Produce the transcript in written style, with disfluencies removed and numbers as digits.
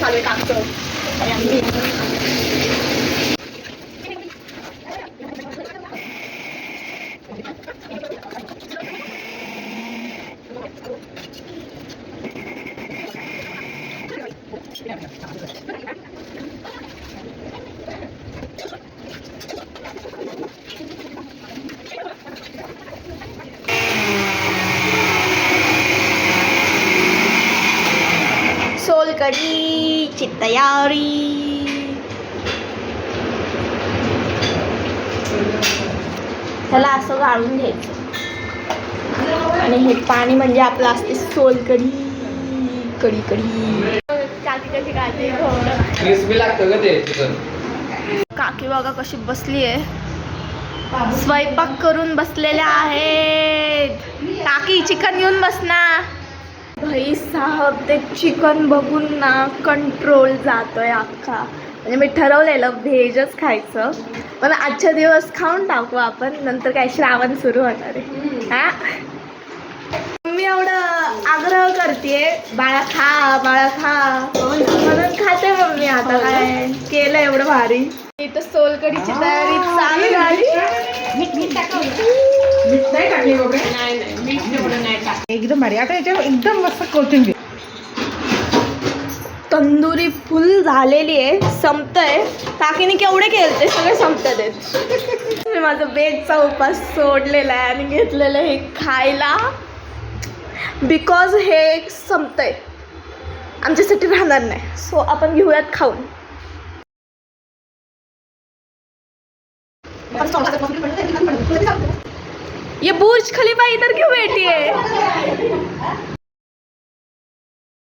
चालू आहे टाकतं आणि आम्ही सोलकढीची तयारी. त्याला असं गाळून घ्यायचं आणि हे पाणी म्हणजे आपलं असते सोलकढी. कढी कढी काकी कशी काढते क्रिस्पी लागतं का ते चिकन. काकी बघा कशी बसली आहे, स्वयंपाक करून बसलेल्या आहेत. काकी चिकन घेऊन बस ना. भाई साहब ते चिकन बघून ना कंट्रोल जातोय अख्खा. म्हणजे मी ठरवलेलं व्हेजच खायचं, पण आजच्या दिवस खाऊन टाकू आपण, नंतर काय श्रावण सुरू होणार आहे. हा मी एवढं आग्रह करते बाळा खा बाळा खा म्हणून खाते मम्मी. आता काय केलं एवढं भारी. इथं सोलकढीची तयारी चालू झाली. मीठ नाही टाकले वगैरे. नाही मीठ एवढं नाही टाक. एकदम भारी. आता याच्यावर एकदम मस्त कोथिंबीर. तंदुरी फुल झालेली आहे, संपतंय. काकीने केवढे केलते सगळे संपतात आहेत. मी माझा बेटचा उपास सोडलेला आहे आणि घेतलेलं हे खायला, बिकॉज हे संपतंय, आमच्यासाठी राहणार नाही. सो आपण घेऊयात खाऊन. ये बुर्ज खलीफा इधर क्यों बैठी है?